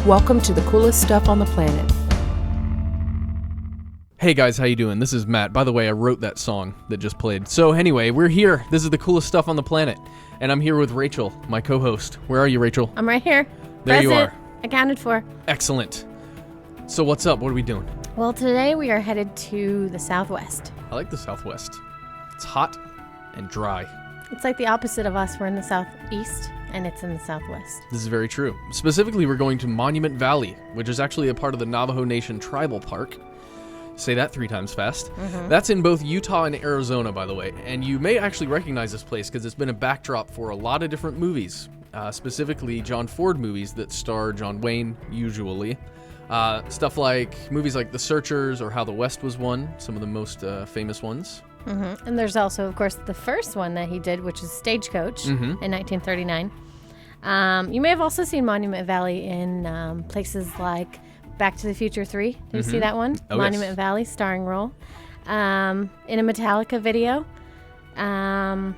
Welcome to the coolest stuff on the planet. Hey guys, how you doing? This is Matt. By the way, I wrote that song that just played. So anyway, we're here. This is the coolest stuff on the planet. And I'm here with Rachel, my co-host. Where are you, Rachel? I'm right here. There Present. you are. Accounted for. Excellent. So what's up? What are we doing? Well, today we are headed to the Southwest. I like the Southwest. It's hot and dry. It's like the opposite of us. We're in the Southeast, and it's in the Southwest. This is very true. Specifically, we're going to Monument Valley, which is actually a part of the Navajo Nation Tribal Park. Say that 3 times fast. Mm-hmm. That's in both Utah and Arizona, by the way. And you may actually recognize this place because it's been a backdrop for a lot of different movies, specifically John Ford movies that star John Wayne, usually. Stuff like movies like The Searchers or How the West Was Won, some of the most famous ones. Mm-hmm. And there's also, of course, the first one that he did, which is Stagecoach in 1939. You may have also seen Monument Valley in places like Back to the Future 3. Did you see that one? Oh, Monument yes. Valley, starring role. In a Metallica video. And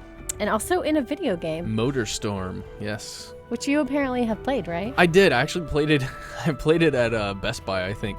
also in a video game. Motorstorm, yes. Which you apparently have played, right? I did. I actually played it. I played it at Best Buy, I think.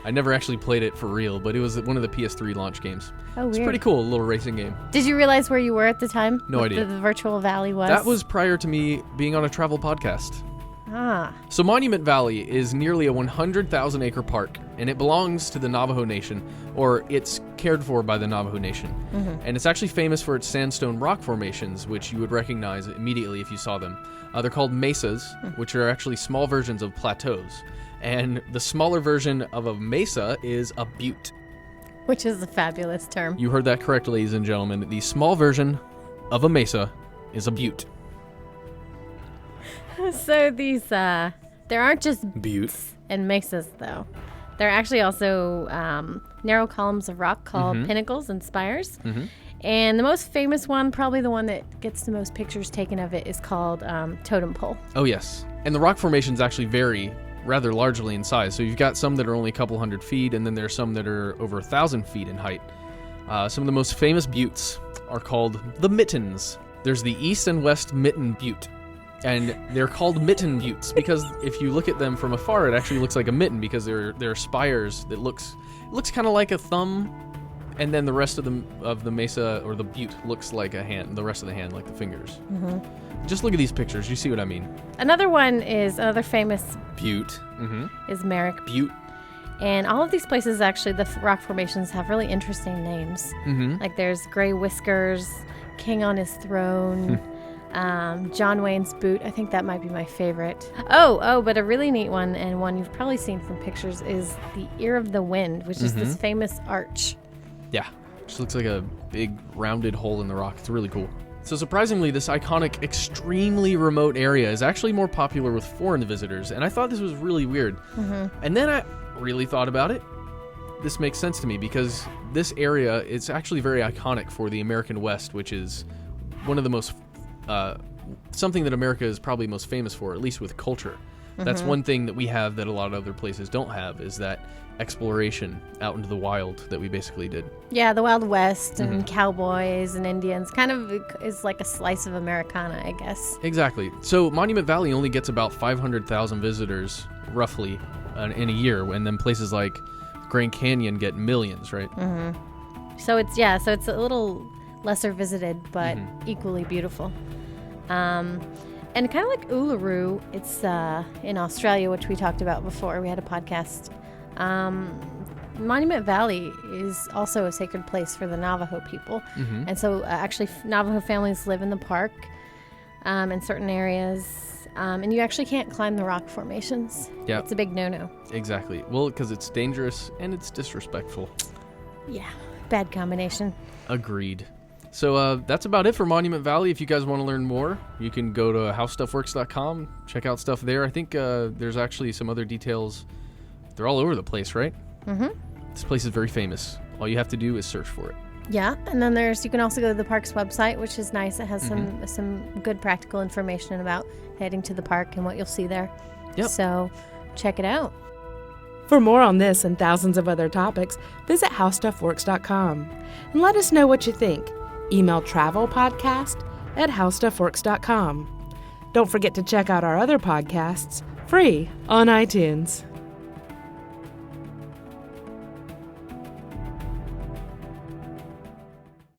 I never actually played it for real, but it was one of the PS3 launch games. Oh, weird. It's pretty cool, a little racing game. Did you realize where you were at the time? No idea. The virtual valley was? That was prior to me being on a travel podcast. Ah. So Monument Valley is nearly a 100,000 acre park, and it belongs to the Navajo Nation, or it's cared for by the Navajo Nation. Mm-hmm. And it's actually famous for its sandstone rock formations, which you would recognize immediately if you saw them. They're called mesas, which are actually small versions of plateaus. And the smaller version of a mesa is a butte. Which is a fabulous term. You heard that correct, ladies and gentlemen. The small version of a mesa is a butte. So these, there aren't just buttes and mesas, though. There are actually also narrow columns of rock called pinnacles and spires. Mm-hmm. And the most famous one, probably the one that gets the most pictures taken of it, is called Totem Pole. Oh, yes. And the rock formations actually vary rather largely in size. So you've got some that are only a couple hundred feet, and then there's some that are over 1,000 feet in height. Some of the most famous buttes are called the Mittens. There's the East and West Mitten Butte. And they're called mitten buttes because if you look at them from afar, it actually looks like a mitten because they're spires that looks kind of like a thumb, and then the rest of the mesa or the butte looks like a hand. The rest of the hand like the fingers. Mm-hmm. Just look at these pictures. You see what I mean? Another famous butte is Merrick Butte. And all of these places, actually, the rock formations have really interesting names. Mm-hmm. Like there's Gray Whiskers, King on His Throne. John Wayne's Boot. I think that might be my favorite. But a really neat one, and one you've probably seen from pictures, is the Ear of the Wind, which is this famous arch. Yeah, just looks like a big rounded hole in the rock. It's really cool. So surprisingly, this iconic, extremely remote area is actually more popular with foreign visitors, and I thought this was really weird. Mm-hmm. And then I really thought about it. This makes sense to me because this area is actually very iconic for the American West, which is one of the most something that America is probably most famous for, at least with culture. That's one thing that we have that a lot of other places don't have, is that exploration out into the wild that we basically did. Yeah, the Wild West and cowboys and Indians kind of is like a slice of Americana, I guess. Exactly. So Monument Valley only gets about 500,000 visitors, roughly, in a year, and then places like Grand Canyon get millions, right? Mm-hmm. So it's a little lesser visited, but equally beautiful. And kind of like Uluru, it's in Australia, which we talked about before. We had a podcast. Monument Valley is also a sacred place for the Navajo people. Mm-hmm. And so actually Navajo families live in the park in certain areas. And you actually can't climb the rock formations. Yeah. It's a big no-no. Exactly. Well, because it's dangerous and it's disrespectful. Yeah. Bad combination. Agreed. So that's about it for Monument Valley. If you guys want to learn more, you can go to howstuffworks.com, check out stuff there. I think there's actually some other details. They're all over the place, right? Mm-hmm. This place is very famous. All you have to do is search for it. Yeah, and then you can also go to the park's website, which is nice. It has some good practical information about heading to the park and what you'll see there. Yep. So check it out. For more on this and thousands of other topics, visit howstuffworks.com and let us know what you think. Email travelpodcast@howstuffworks.com. Don't forget to check out our other podcasts, Free on iTunes.